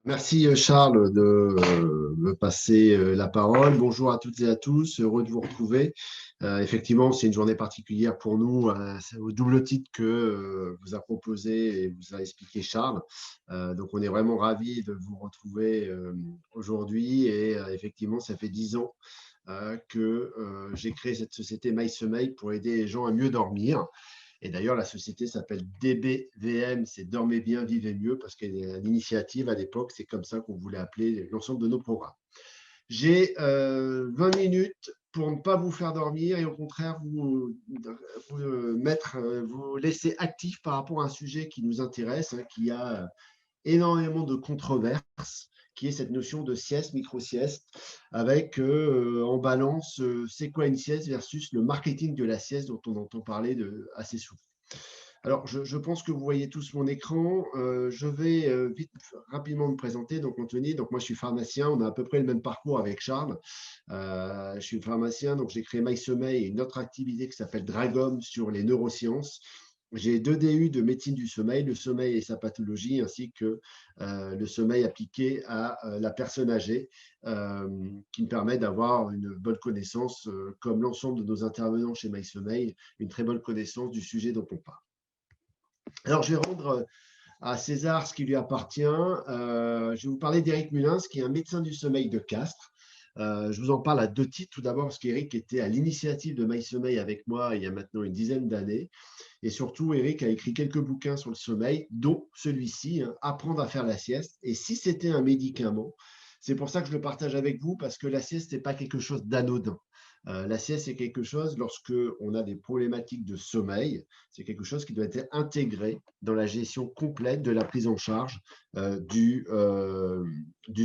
Merci Charles de me passer la parole. Bonjour à toutes et à tous, heureux de vous retrouver. Effectivement, c'est une journée particulière pour nous, c'est au double titre que vous a proposé et vous a expliqué Charles. Donc, on est vraiment ravis de vous retrouver aujourd'hui et effectivement, ça fait 10 ans que j'ai créé cette société MySommeil pour aider les gens à mieux dormir. Et d'ailleurs, la société s'appelle DBVM, c'est Dormez bien, vivez mieux, parce que l'initiative à l'époque, c'est comme ça qu'on voulait appeler l'ensemble de nos programmes. J'ai 20 minutes pour ne pas vous faire dormir et au contraire vous laisser actif par rapport à un sujet qui nous intéresse, hein, qui a énormément de controverses, qui est cette notion de sieste, micro-sieste, avec en balance, c'est quoi une sieste versus le marketing de la sieste dont on entend parler assez souvent. Alors, je pense que vous voyez tous mon écran. Je vais vite, rapidement me présenter. Donc, Anthony, donc moi, je suis pharmacien. On a à peu près le même parcours avec Charles. Je suis pharmacien, donc j'ai créé MySommeil et une autre activité qui s'appelle Dragom sur les neurosciences. J'ai 2 DU de médecine du sommeil, le sommeil et sa pathologie, ainsi que le sommeil appliqué à la personne âgée, qui me permet d'avoir une bonne connaissance, comme l'ensemble de nos intervenants chez MySommeil, une très bonne connaissance du sujet dont on parle. Alors, je vais rendre à César ce qui lui appartient. Je vais vous parler d'Éric Mulins, qui est un médecin du sommeil de Castres. Je vous en parle à 2 titres. Tout d'abord, parce qu'Éric était à l'initiative de MySommeil avec moi il y a maintenant une dizaine d'années. Et surtout, Éric a écrit quelques bouquins sur le sommeil, dont celui-ci, hein, Apprendre à faire la sieste. Et si c'était un médicament, c'est pour ça que je le partage avec vous, parce que la sieste, ce n'est pas quelque chose d'anodin. La sieste, c'est quelque chose, lorsque on a des problématiques de sommeil, c'est quelque chose qui doit être intégré dans la gestion complète de la prise en charge du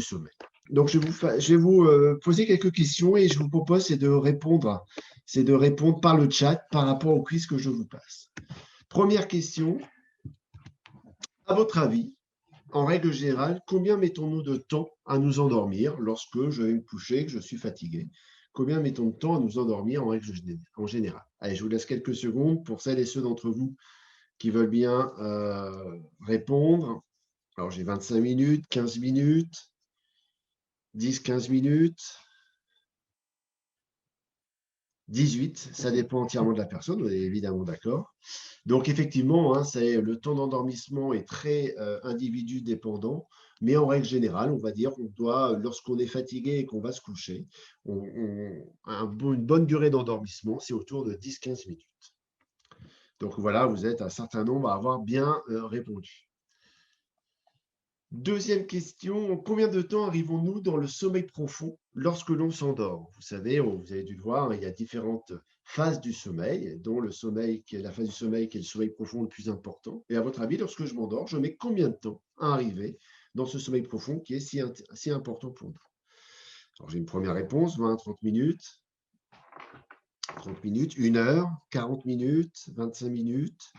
sommeil. Donc, je vais vous poser quelques questions et je vous propose c'est de répondre par le chat par rapport au quiz que je vous passe. Première question, à votre avis, en règle générale, combien mettons-nous de temps à nous endormir lorsque je vais me coucher, que je suis fatigué? Combien mettons de temps à nous endormir en général? Allez, je vous laisse quelques secondes pour celles et ceux d'entre vous qui veulent bien répondre. Alors, j'ai 25 minutes, 15 minutes, 10, 15 minutes, 18, ça dépend entièrement de la personne, on est évidemment d'accord. Donc, effectivement, hein, le temps d'endormissement est très individu dépendant, mais en règle générale, on va dire qu'on doit, lorsqu'on est fatigué et qu'on va se coucher, une bonne durée d'endormissement, c'est autour de 10-15 minutes. Donc voilà, vous êtes un certain nombre à avoir bien répondu. Deuxième question, combien de temps arrivons-nous dans le sommeil profond lorsque l'on s'endort? Vous savez, vous avez dû le voir, il y a différentes phases du sommeil, dont la phase du sommeil qui est le sommeil profond le plus important. Et à votre avis, lorsque je m'endors, je mets combien de temps à arriver dans ce sommeil profond qui est si important pour nous? Alors, j'ai une première réponse, 20 à 30 minutes, 30 minutes, 1 heure, 40 minutes, 25 minutes.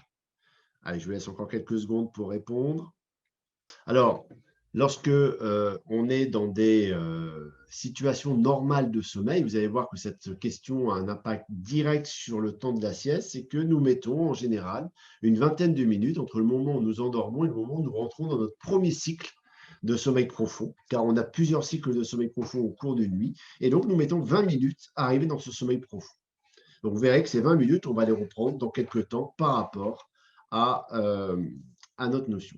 Allez, je vous laisse encore quelques secondes pour répondre. Alors, lorsque on est dans des situations normales de sommeil, vous allez voir que cette question a un impact direct sur le temps de la sieste, c'est que nous mettons en général une vingtaine de minutes entre le moment où nous endormons et le moment où nous rentrons dans notre premier cycle de sommeil profond, car on a plusieurs cycles de sommeil profond au cours d'une nuit, et donc nous mettons 20 minutes à arriver dans ce sommeil profond. Donc vous verrez que ces 20 minutes, on va les reprendre dans quelques temps par rapport à notre notion.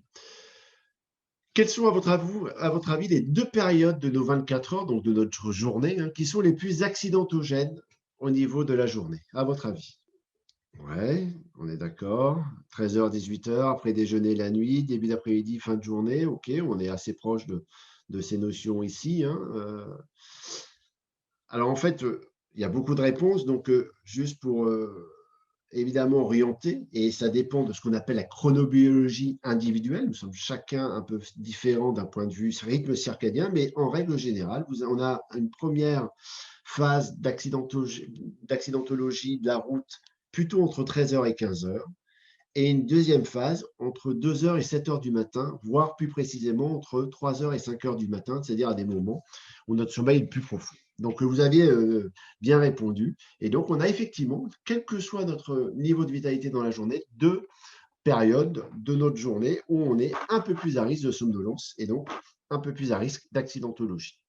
Quelles sont, à votre avis, les 2 périodes de nos 24 heures, donc de notre journée, hein, qui sont les plus accidentogènes au niveau de la journée, à votre avis? Ouais, on est d'accord. 13h, 18h, après déjeuner la nuit, début d'après-midi, fin de journée. OK, on est assez proche de ces notions ici, hein. Alors, en fait, il y a beaucoup de réponses. Donc, juste pour évidemment orienté, et ça dépend de ce qu'on appelle la chronobiologie individuelle. Nous sommes chacun un peu différents d'un point de vue rythme circadien, mais en règle générale, on a une première phase d'accidentologie de la route plutôt entre 13h et 15h, et une deuxième phase entre 2h et 7h du matin, voire plus précisément entre 3h et 5h du matin, c'est-à-dire à des moments où notre sommeil est le plus profond. Donc, vous aviez bien répondu. Et donc, on a effectivement, quel que soit notre niveau de vitalité dans la journée, 2 périodes de notre journée où on est un peu plus à risque de somnolence et donc un peu plus à risque d'accidentologie.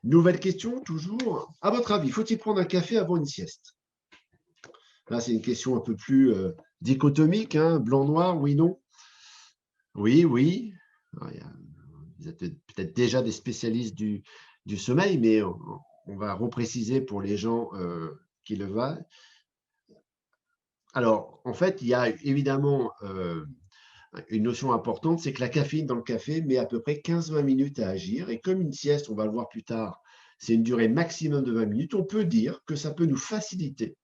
Nouvelle question, toujours. À votre avis, faut-il prendre un café avant une sieste? Là, c'est une question un peu plus dichotomique, hein, blanc-noir, oui, non. Oui, oui. Alors, vous êtes peut-être déjà des spécialistes du sommeil, mais on va repréciser pour les gens qui le veulent. Alors, en fait, il y a évidemment une notion importante, c'est que la caféine dans le café met à peu près 15-20 minutes à agir. Et comme une sieste, on va le voir plus tard, c'est une durée maximum de 20 minutes, on peut dire que ça peut nous faciliter,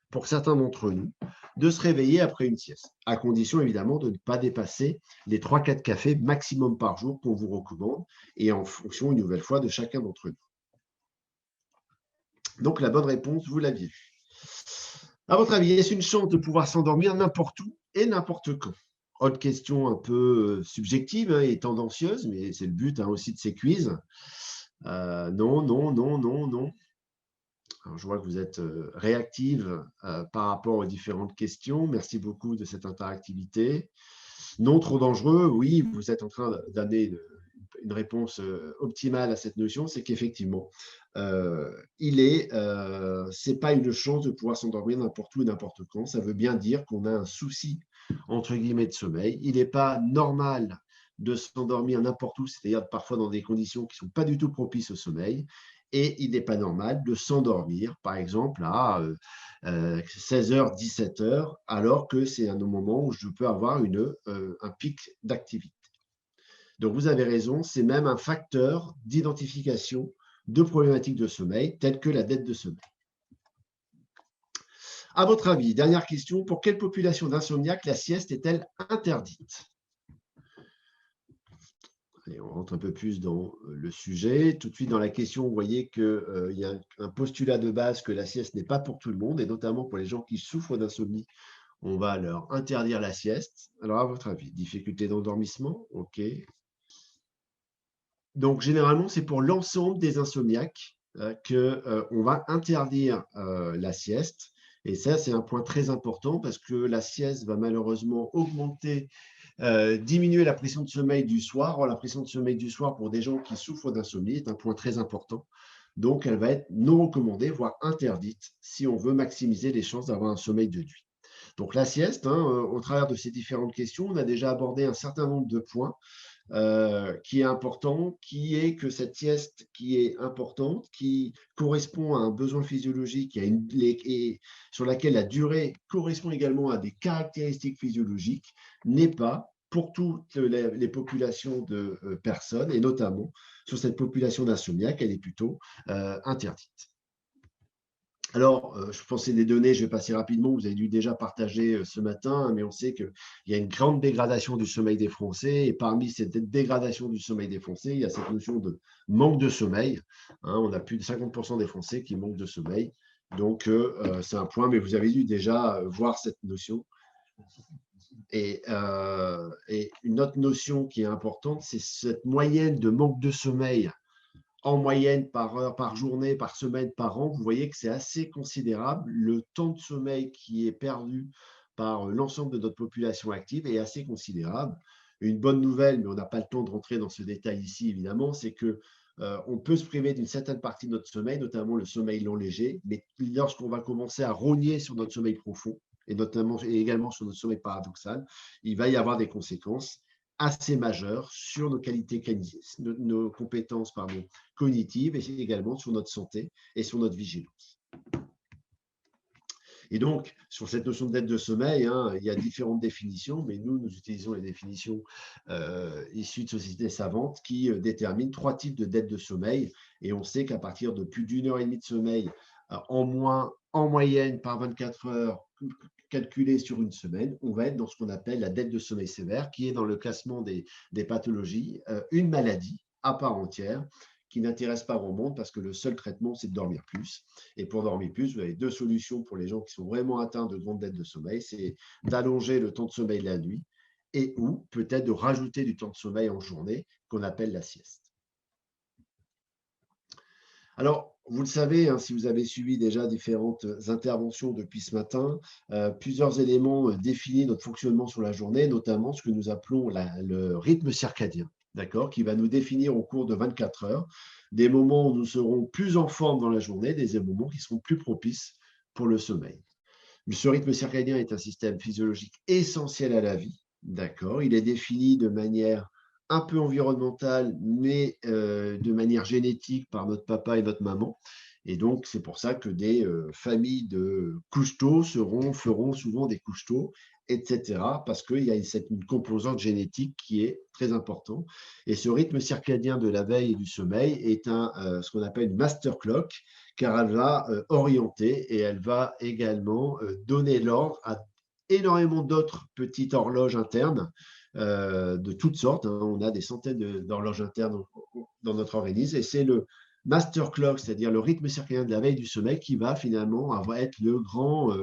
pour certains d'entre nous, de se réveiller après une sieste, à condition évidemment de ne pas dépasser les 3-4 cafés maximum par jour qu'on vous recommande, et en fonction, une nouvelle fois, de chacun d'entre nous. Donc la bonne réponse, vous l'aviez vue. À votre avis, est-ce une chance de pouvoir s'endormir n'importe où et n'importe quand? Autre question un peu subjective et tendancieuse, mais c'est le but aussi de ces quiz. Non, non, non, non, non. Alors, je vois que vous êtes réactive par rapport aux différentes questions. Merci beaucoup de cette interactivité. Non trop dangereux, oui, vous êtes en train d'amener une réponse optimale à cette notion, c'est qu'effectivement, c'est pas une chance de pouvoir s'endormir n'importe où, n'importe quand. Ça veut bien dire qu'on a un souci, entre guillemets, de sommeil. Il n'est pas normal de s'endormir n'importe où, c'est-à-dire parfois dans des conditions qui ne sont pas du tout propices au sommeil. Et il n'est pas normal de s'endormir, par exemple, à 16h, 17h, alors que c'est un moment où je peux avoir un pic d'activité. Donc, vous avez raison, c'est même un facteur d'identification de problématiques de sommeil, telles que la dette de sommeil. À votre avis, dernière question, pour quelle population d'insomniaques la sieste est-elle interdite? Allez, on rentre un peu plus dans le sujet. Tout de suite dans la question, vous voyez qu'il y a un postulat de base que la sieste n'est pas pour tout le monde, et notamment pour les gens qui souffrent d'insomnie. On va leur interdire la sieste. Alors, à votre avis, difficulté d'endormissement? OK. Donc, généralement, c'est pour l'ensemble des insomniaques qu'on va interdire la sieste. Et ça, c'est un point très important parce que la sieste va malheureusement diminuer la pression de sommeil du soir. Or, la pression de sommeil du soir pour des gens qui souffrent d'insomnie est un point très important. Donc, elle va être non recommandée, voire interdite, si on veut maximiser les chances d'avoir un sommeil de nuit. Donc, la sieste, au travers de ces différentes questions, on a déjà abordé un certain nombre de points qui est important, qui est que cette sieste qui est importante, qui correspond à un besoin physiologique et sur laquelle la durée correspond également à des caractéristiques physiologiques, n'est pas pour toutes les populations de personnes, et notamment sur cette population d'insomniaques, elle est plutôt interdite. Alors, je pensais des données, je vais passer rapidement, vous avez dû déjà partager ce matin, mais on sait qu'il y a une grande dégradation du sommeil des Français, et parmi cette dégradation du sommeil des Français, il y a cette notion de manque de sommeil. On a plus de 50% des Français qui manquent de sommeil, donc c'est un point, mais vous avez dû déjà voir cette notion. Et une autre notion qui est importante, c'est cette moyenne de manque de sommeil en moyenne par heure, par journée, par semaine, par an. Vous voyez que c'est assez considérable. Le temps de sommeil qui est perdu par l'ensemble de notre population active est assez considérable. Une bonne nouvelle, mais on n'a pas le temps de rentrer dans ce détail ici, évidemment, c'est que on peut se priver d'une certaine partie de notre sommeil, notamment le sommeil lent léger, mais lorsqu'on va commencer à rogner sur notre sommeil profond, et également sur notre sommeil paradoxal, il va y avoir des conséquences assez majeures sur nos qualités, nos compétences cognitives, et également sur notre santé et sur notre vigilance. Et donc, sur cette notion de dette de sommeil, il y a différentes définitions, mais nous utilisons les définitions issues de sociétés savantes qui déterminent 3 types de dettes de sommeil. Et on sait qu'à partir de plus d'1h30 de sommeil en moins, en moyenne, par 24 heures, calculée sur une semaine, on va être dans ce qu'on appelle la dette de sommeil sévère, qui est dans le classement des pathologies, une maladie à part entière, qui n'intéresse pas grand monde parce que le seul traitement, c'est de dormir plus. Et pour dormir plus, vous avez 2 solutions pour les gens qui sont vraiment atteints de grandes dettes de sommeil. C'est d'allonger le temps de sommeil la nuit et ou peut-être de rajouter du temps de sommeil en journée qu'on appelle la sieste. Alors, vous le savez, si vous avez suivi déjà différentes interventions depuis ce matin, plusieurs éléments définissent notre fonctionnement sur la journée, notamment ce que nous appelons le rythme circadien. d'accord, qui va nous définir au cours de 24 heures des moments où nous serons plus en forme dans la journée, des moments qui seront plus propices pour le sommeil. Ce rythme circadien est un système physiologique essentiel à la vie, d'accord. Il est défini de manière un peu environnementale, mais de manière génétique par notre papa et notre maman. Et donc, c'est pour ça que des familles de couche-tôt feront souvent des couche-tôt, etc. Parce qu'il y a une composante génétique qui est très importante. Et ce rythme circadien de la veille et du sommeil est ce qu'on appelle une master clock, car elle va orienter et elle va également donner l'ordre à énormément d'autres petites horloges internes de toutes sortes, hein. On a des centaines d'horloges internes dans notre organisme et c'est le master clock, c'est-à-dire le rythme circadien de la veille du sommeil qui va finalement être le grand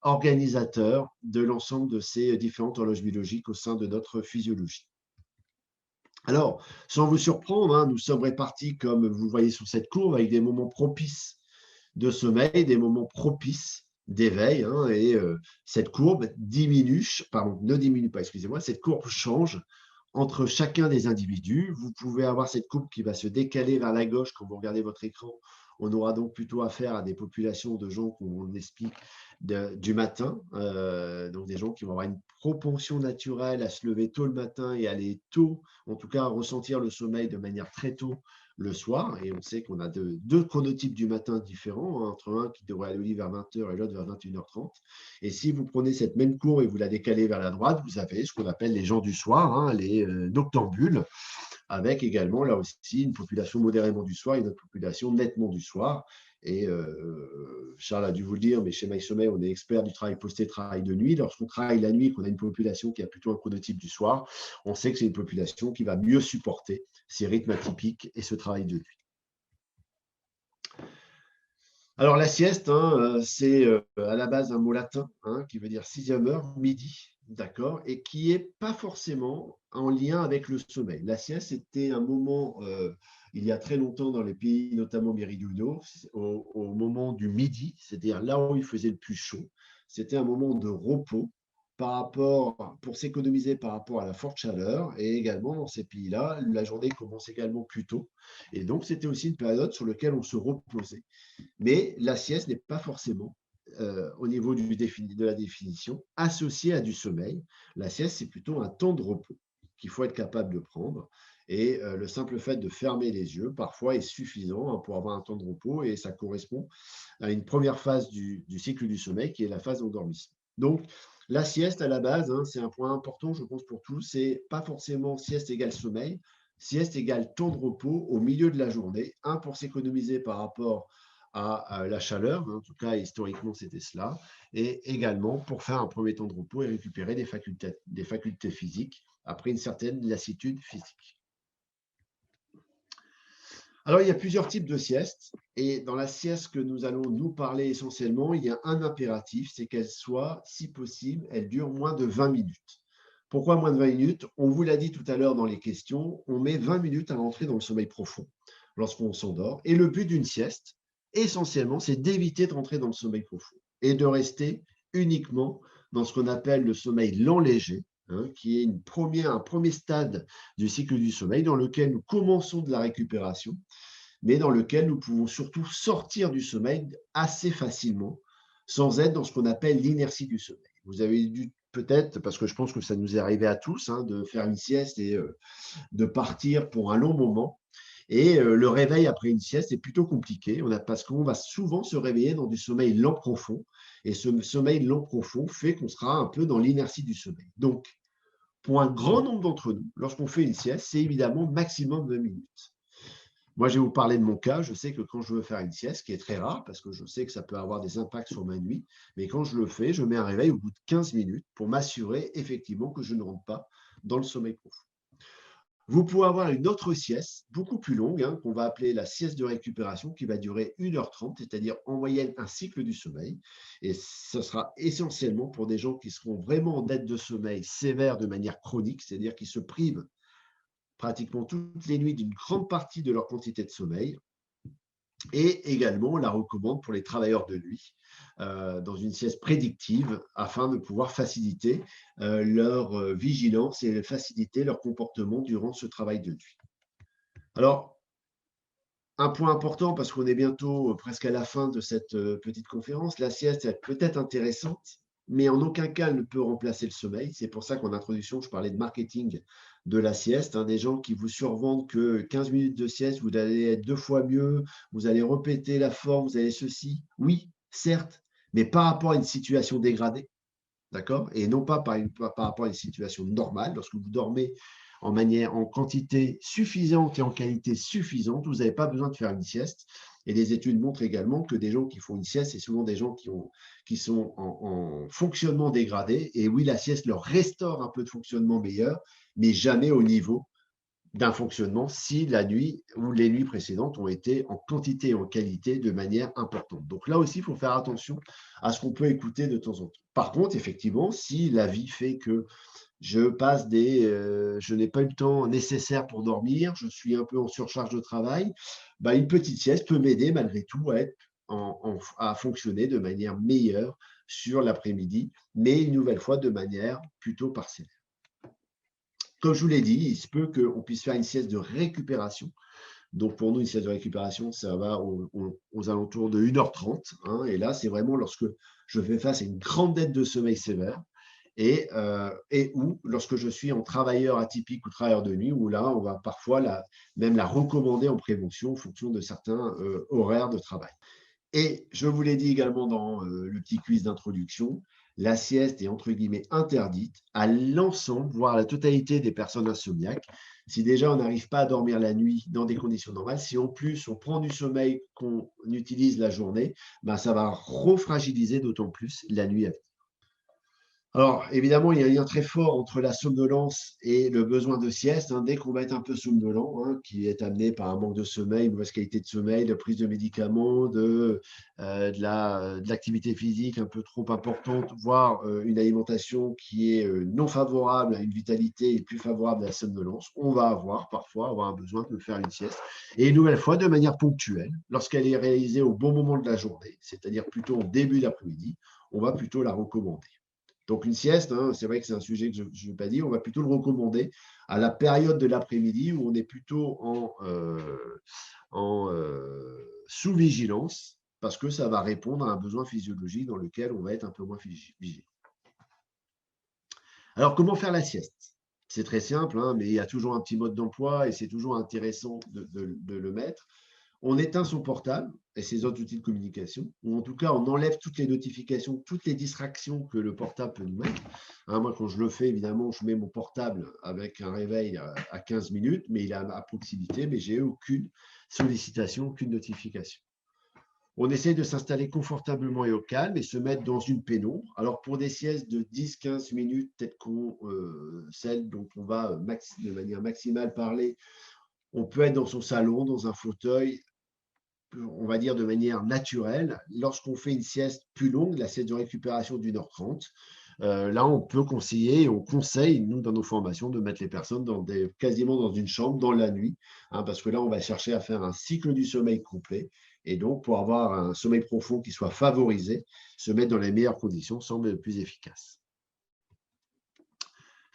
organisateur de l'ensemble de ces différentes horloges biologiques au sein de notre physiologie. Alors, sans vous surprendre, hein, nous sommes répartis, comme vous le voyez sur cette courbe, avec des moments propices de sommeil, des moments propices d'éveil, hein, et cette courbe ne diminue pas, excusez-moi, cette courbe change entre chacun des individus. Vous pouvez avoir cette courbe qui va se décaler vers la gauche quand vous regardez votre écran. On aura donc plutôt affaire à des populations de gens qu'on explique du matin, donc des gens qui vont avoir une propension naturelle à se lever tôt le matin et aller tôt, en tout cas à ressentir le sommeil de manière très tôt le soir. Et on sait qu'on a deux chronotypes du matin différents, hein, entre un qui devrait aller au lit vers 20h et l'autre vers 21h30. Et si vous prenez cette même courbe et vous la décalez vers la droite, vous avez ce qu'on appelle les gens du soir, hein, les noctambules, avec également là aussi une population modérément du soir et une autre population nettement du soir. Et Charles a dû vous le dire, mais chez MySommeil, on est expert du travail posté, travail de nuit. Lorsqu'on travaille la nuit, qu'on a une population qui a plutôt un chronotype du soir, on sait que c'est une population qui va mieux supporter ces rythmes atypiques et ce travail de nuit. Alors la sieste, hein, c'est à la base un mot latin, hein, qui veut dire sixième heure, midi, d'accord, et qui n'est pas forcément en lien avec le sommeil. La sieste était un moment, il y a très longtemps dans les pays, notamment méridionaux, au moment du midi, c'est-à-dire là où il faisait le plus chaud. C'était un moment de repos pour s'économiser par rapport à la forte chaleur. Et également, dans ces pays-là, la journée commence également plus tôt. Et donc, c'était aussi une période sur laquelle on se reposait. Mais la sieste n'est pas forcément, au niveau de la définition, associée à du sommeil. La sieste, c'est plutôt un temps de repos qu'il faut être capable de prendre. Et le simple fait de fermer les yeux, parfois, est suffisant, hein, pour avoir un temps de repos. Et ça correspond à une première phase du cycle du sommeil, qui est la phase d'endormissement. Donc, la sieste, à la base, hein, c'est un point important, je pense, pour tous. C'est pas forcément sieste égale sommeil. Sieste égale temps de repos au milieu de la journée. Un, pour s'économiser par rapport à la chaleur, en tout cas historiquement c'était cela, et également pour faire un premier temps de repos et récupérer des facultés physiques après une certaine lassitude physique. Alors il y a plusieurs types de siestes, et dans la sieste que nous allons nous parler essentiellement, il y a un impératif, c'est qu'elle soit, si possible, elle dure moins de 20 minutes. Pourquoi moins de 20 minutes? On vous l'a dit tout à l'heure dans les questions, on met 20 minutes à entrer dans le sommeil profond lorsqu'on s'endort. Et le but d'une sieste, essentiellement, c'est d'éviter de rentrer dans le sommeil profond et de rester uniquement dans ce qu'on appelle le sommeil lent léger, hein, qui est un premier stade du cycle du sommeil dans lequel nous commençons de la récupération, mais dans lequel nous pouvons surtout sortir du sommeil assez facilement, sans être dans ce qu'on appelle l'inertie du sommeil. Vous avez dû peut-être, parce que je pense que ça nous est arrivé à tous, hein, de faire une sieste et de partir pour un long moment. Et le réveil après une sieste est plutôt compliqué, parce qu'on va souvent se réveiller dans du sommeil lent profond. Et ce sommeil lent profond fait qu'on sera un peu dans l'inertie du sommeil. Donc, pour un grand nombre d'entre nous, lorsqu'on fait une sieste, c'est évidemment maximum 20 minutes. Moi, je vais vous parler de mon cas. Je sais que quand je veux faire une sieste, ce qui est très rare, parce que je sais que ça peut avoir des impacts sur ma nuit, mais quand je le fais, je mets un réveil au bout de 15 minutes pour m'assurer effectivement que je ne rentre pas dans le sommeil profond. Vous pouvez avoir une autre sieste, beaucoup plus longue, hein, qu'on va appeler la sieste de récupération, qui va durer 1h30, c'est-à-dire en moyenne un cycle du sommeil. Et ce sera essentiellement pour des gens qui seront vraiment en dette de sommeil sévère de manière chronique, c'est-à-dire qui se privent pratiquement toutes les nuits d'une grande partie de leur quantité de sommeil. Et également, on la recommande pour les travailleurs de nuit, dans une sieste prédictive afin de pouvoir faciliter leur vigilance et faciliter leur comportement durant ce travail de nuit. Alors, un point important, parce qu'on est bientôt presque à la fin de cette petite conférence, la sieste est peut-être intéressante, mais en aucun cas elle ne peut remplacer le sommeil. C'est pour ça qu'en introduction, je parlais de marketing de la sieste, hein, des gens qui vous survendent que 15 minutes de sieste, vous allez être 2 fois mieux, vous allez répéter la forme, vous allez ceci. Oui, certes, mais par rapport à une situation dégradée, d'accord? Et non pas par rapport à une situation normale. Lorsque vous dormez en quantité suffisante et en qualité suffisante, vous n'avez pas besoin de faire une sieste. Et les études montrent également que des gens qui font une sieste, c'est souvent des gens qui sont en fonctionnement dégradé. Et oui, la sieste leur restaure un peu de fonctionnement meilleur, mais jamais au niveau d'un fonctionnement si la nuit ou les nuits précédentes ont été en quantité et en qualité de manière importante. Donc là aussi, il faut faire attention à ce qu'on peut écouter de temps en temps. Par contre, effectivement, si la vie fait que je n'ai pas eu le temps nécessaire pour dormir, je suis un peu en surcharge de travail, bah, une petite sieste peut m'aider malgré tout à être à fonctionner de manière meilleure sur l'après-midi, mais une nouvelle fois de manière plutôt partielle. Comme je vous l'ai dit, il se peut qu'on puisse faire une sieste de récupération. Donc, pour nous, une sieste de récupération, ça va aux alentours de 1h30, hein, et là, c'est vraiment lorsque je fais face à une grande dette de sommeil sévère et ou lorsque je suis en travailleur atypique ou travailleur de nuit, où là, on va parfois même la recommander en prévention en fonction de certains horaires de travail. Et je vous l'ai dit également dans le petit quiz d'introduction, la sieste est entre guillemets interdite à l'ensemble, voire à la totalité des personnes insomniaques. Si déjà on n'arrive pas à dormir la nuit dans des conditions normales, si en plus on prend du sommeil qu'on utilise la journée, ben ça va refragiliser d'autant plus la nuit à venir. Alors, évidemment, il y a un lien très fort entre la somnolence et le besoin de sieste, hein. Dès qu'on va être un peu somnolent, hein, qui est amené par un manque de sommeil, une mauvaise qualité de sommeil, la prise de médicaments, de l'activité physique un peu trop importante, voire une alimentation qui est non favorable à une vitalité et plus favorable à la somnolence, on va parfois avoir un besoin de faire une sieste. Et une nouvelle fois, de manière ponctuelle, lorsqu'elle est réalisée au bon moment de la journée, c'est-à-dire plutôt au début d'après-midi, on va plutôt la recommander. Donc une sieste, hein, c'est vrai que c'est un sujet que je ne vais pas dire, on va plutôt le recommander à la période de l'après-midi où on est plutôt sous-vigilance parce que ça va répondre à un besoin physiologique dans lequel on va être un peu moins vigilant. Alors comment faire la sieste? C'est très simple, hein, mais il y a toujours un petit mode d'emploi et c'est toujours intéressant de le mettre. On éteint son portable et ses autres outils de communication, ou en tout cas, on enlève toutes les notifications, toutes les distractions que le portable peut nous mettre. Hein, moi, quand je le fais, évidemment, je mets mon portable avec un réveil à 15 minutes, mais il est à proximité, mais j'ai aucune sollicitation, aucune notification. On essaye de s'installer confortablement et au calme et se mettre dans une pénombre. Alors, pour des siestes de 10-15 minutes, peut-être celle dont on va de manière maximale parler, on peut être dans son salon, dans un fauteuil, on va dire de manière naturelle. Lorsqu'on fait une sieste plus longue, la sieste de récupération d'1h30, là, on peut conseiller et on conseille, nous, dans nos formations, de mettre les personnes quasiment dans une chambre dans la nuit, hein, parce que là, on va chercher à faire un cycle du sommeil complet. Et donc, pour avoir un sommeil profond qui soit favorisé, se mettre dans les meilleures conditions semble le plus efficace.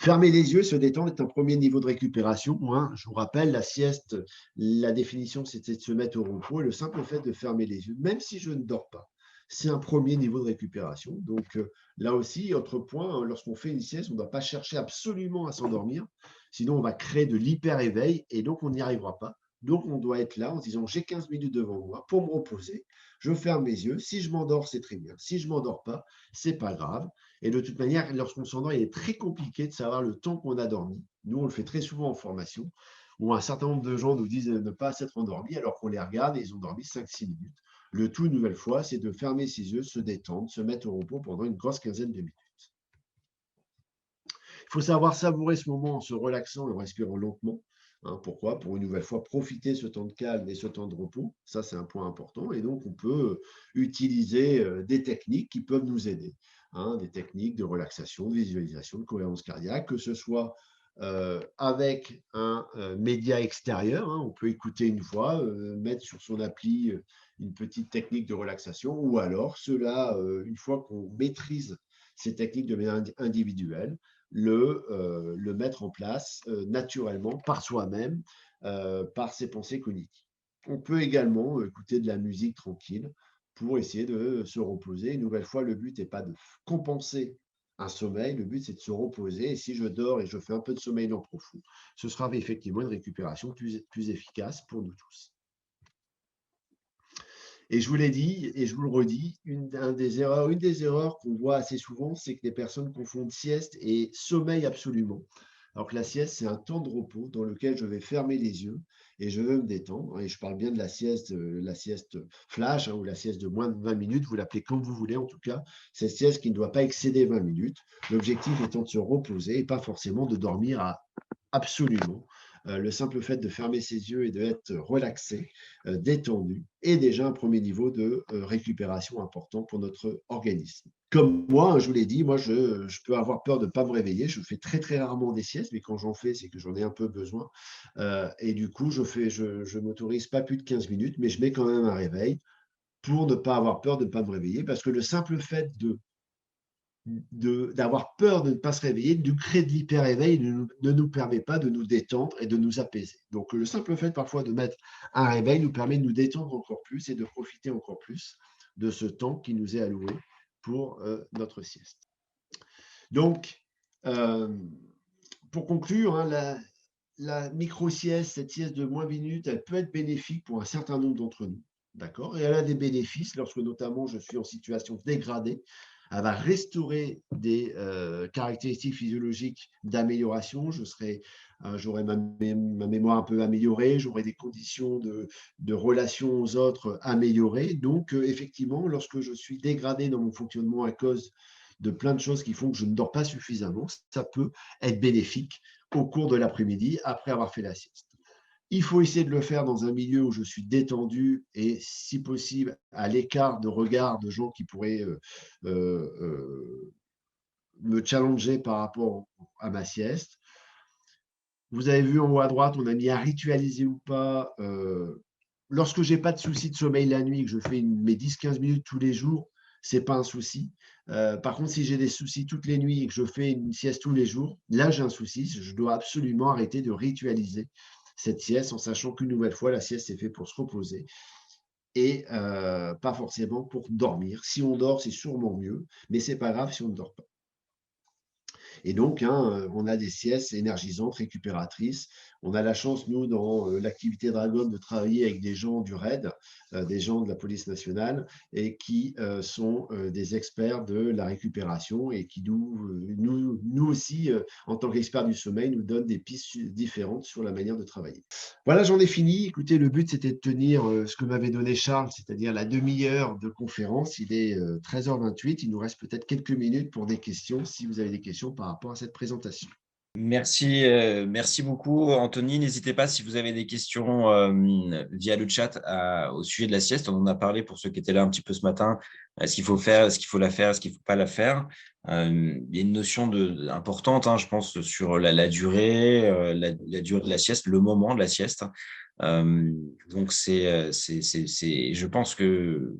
Fermer les yeux, se détendre est un premier niveau de récupération, hein. Je vous rappelle, la sieste, la définition, c'était de se mettre au repos. Et le simple fait de fermer les yeux, même si je ne dors pas, c'est un premier niveau de récupération. Donc là aussi, autre point, hein, lorsqu'on fait une sieste, on ne doit pas chercher absolument à s'endormir, sinon on va créer de l'hyper-éveil et donc on n'y arrivera pas. Donc on doit être là en se disant, j'ai 15 minutes devant moi pour me reposer, je ferme mes yeux. Si je m'endors, c'est très bien. Si je ne m'endors pas, c'est pas grave. Et de toute manière, lorsqu'on s'endort, il est très compliqué de savoir le temps qu'on a dormi. Nous, on le fait très souvent en formation, où un certain nombre de gens nous disent de ne pas s'être endormis, alors qu'on les regarde et ils ont dormi 5-6 minutes. Le tout, une nouvelle fois, c'est de fermer ses yeux, se détendre, se mettre au repos pendant une grosse quinzaine de minutes. Il faut savoir savourer ce moment en se relaxant et en respirant lentement. Hein, pourquoi? Pour une nouvelle fois profiter de ce temps de calme et ce temps de repos. Ça, c'est un point important. Et donc, on peut utiliser des techniques qui peuvent nous aider. Hein, des techniques de relaxation, de visualisation, de cohérence cardiaque, que ce soit avec un média extérieur. Hein. On peut écouter une voix, mettre sur son appli une petite technique de relaxation, ou alors cela, une fois qu'on maîtrise ces techniques de manière individuelle, le mettre en place naturellement par soi-même, par ses pensées cognitives. On peut également écouter de la musique tranquille pour essayer de se reposer. Une nouvelle fois, le but n'est pas de compenser un sommeil, le but c'est de se reposer. Et si je dors et je fais un peu de sommeil non profond, ce sera effectivement une récupération plus efficace pour nous tous. Et je vous l'ai dit et je vous le redis, une des erreurs qu'on voit assez souvent, c'est que les personnes confondent sieste et sommeil absolument. Alors que la sieste, c'est un temps de repos dans lequel je vais fermer les yeux et je vais me détendre. Et je parle bien de la sieste flash, hein, ou la sieste de moins de 20 minutes, vous l'appelez comme vous voulez en tout cas. Cette sieste qui ne doit pas excéder 20 minutes. L'objectif étant de se reposer et pas forcément de dormir absolument. Le simple fait de fermer ses yeux et d'être relaxé, détendu, est déjà un premier niveau de récupération important pour notre organisme. Comme moi, je vous l'ai dit, moi, je peux avoir peur de ne pas me réveiller. Je fais très, très rarement des siestes, mais quand j'en fais, c'est que j'en ai un peu besoin. Et du coup, je m'autorise pas plus de 15 minutes, mais je mets quand même un réveil pour ne pas avoir peur de ne pas me réveiller, parce que le simple fait d'avoir peur de ne pas se réveiller, du créer de l'hyper-réveil ne nous permet pas de nous détendre et de nous apaiser. Donc, le simple fait parfois de mettre un réveil nous permet de nous détendre encore plus et de profiter encore plus de ce temps qui nous est alloué pour notre sieste. Donc, pour conclure, hein, la micro-sieste, cette sieste de moins 20 minutes, elle peut être bénéfique pour un certain nombre d'entre nous. D'accord? Et elle a des bénéfices lorsque notamment je suis en situation dégradée. Elle va restaurer des caractéristiques physiologiques d'amélioration. J'aurai ma mémoire un peu améliorée, j'aurai des conditions de relation aux autres améliorées. Donc, effectivement, lorsque je suis dégradé dans mon fonctionnement à cause de plein de choses qui font que je ne dors pas suffisamment, ça peut être bénéfique au cours de l'après-midi après avoir fait la sieste. Il faut essayer de le faire dans un milieu où je suis détendu et, si possible, à l'écart de regard de gens qui pourraient me challenger par rapport à ma sieste. Vous avez vu en haut à droite, on a mis à ritualiser ou pas. Lorsque je n'ai pas de souci de sommeil la nuit, que je fais mes 10-15 minutes tous les jours, ce n'est pas un souci. Par contre, si j'ai des soucis toutes les nuits et que je fais une sieste tous les jours, là, j'ai un souci. Je dois absolument arrêter de ritualiser cette sieste en sachant qu'une nouvelle fois, la sieste est faite pour se reposer et pas forcément pour dormir. Si on dort, c'est sûrement mieux, mais ce n'est pas grave si on ne dort pas. Et donc, hein, on a des siestes énergisantes, récupératrices. On a la chance, nous, dans l'activité Dragon, de travailler avec des gens du RAID, des gens de la police nationale, et qui sont des experts de la récupération et qui nous aussi, en tant qu'experts du sommeil, nous donnent des pistes différentes sur la manière de travailler. Voilà, j'en ai fini. Écoutez, le but, c'était de tenir ce que m'avait donné Charles, c'est-à-dire la demi-heure de conférence. Il est 13h28. Il nous reste peut-être quelques minutes pour des questions, si vous avez des questions par rapport à cette présentation. Merci beaucoup, Anthony. N'hésitez pas si vous avez des questions via le chat au sujet de la sieste. On en a parlé pour ceux qui étaient là un petit peu ce matin. Est-ce qu'il faut faire, est-ce qu'il faut la faire, est-ce qu'il ne faut pas la faire? Il y a une notion importante, hein, je pense, sur la durée, la durée de la sieste, le moment de la sieste. Donc, je pense que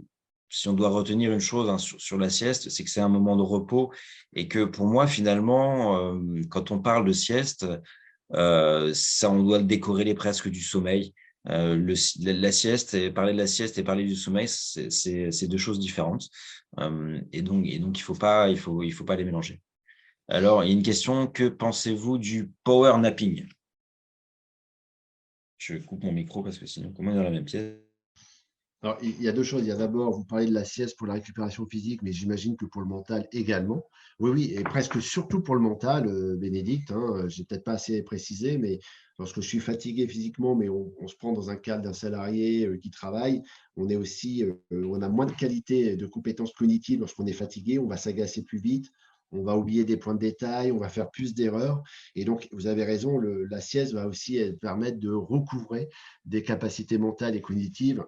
si on doit retenir une chose, hein, sur la sieste, c'est que c'est un moment de repos et que pour moi, finalement, quand on parle de sieste, ça, on doit le décorréler presque du sommeil. La sieste, et parler de la sieste et parler du sommeil, c'est deux choses différentes. Et donc, il faut pas les mélanger. Alors, il y a une question, que pensez-vous du power napping? Je coupe mon micro parce que sinon, comment est dans la même pièce? Alors, il y a deux choses. Il y a d'abord, vous parlez de la sieste pour la récupération physique, mais j'imagine que pour le mental également. Oui, oui, et presque surtout pour le mental, Bénédicte, hein, j'ai peut-être pas assez précisé, mais lorsque je suis fatigué physiquement, mais on se prend dans un cadre d'un salarié qui travaille, on a moins de qualité de compétences cognitives lorsqu'on est fatigué, on va s'agacer plus vite, on va oublier des points de détail, on va faire plus d'erreurs. Et donc, vous avez raison, la sieste va aussi permettre de recouvrer des capacités mentales et cognitives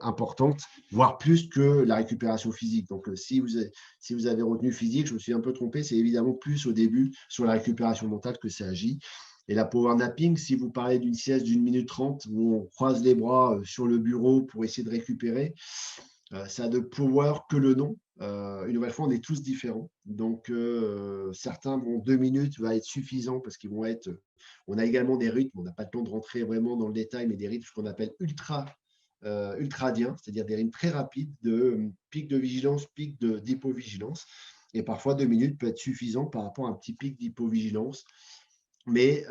importante, voire plus que la récupération physique. Donc, si vous avez retenu physique, je me suis un peu trompé, c'est évidemment plus au début sur la récupération mentale que ça agit. Et la power napping, si vous parlez d'une sieste d'une minute 30 où on croise les bras sur le bureau pour essayer de récupérer, ça a de power que le nom. Une nouvelle fois, on est tous différents. Donc, certains vont 2 minutes, va être suffisant parce qu'ils vont être. On a également des rythmes, on n'a pas le temps de rentrer vraiment dans le détail, mais des rythmes qu'on appelle ultradiens, c'est-à-dire des rythmes très rapides de pic de vigilance, pic d'hypovigilance. Et parfois, 2 minutes peut être suffisant par rapport à un petit pic d'hypovigilance. Mais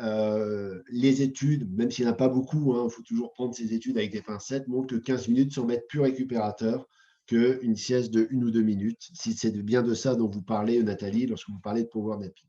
les études, même s'il n'y en a pas beaucoup, il faut toujours prendre ces études avec des pincettes, montrent que 15 minutes sont être plus récupérateurs qu'une sieste de 1 ou 2 minutes, si c'est bien de ça dont vous parlez, Nathalie, lorsque vous parlez de power napping.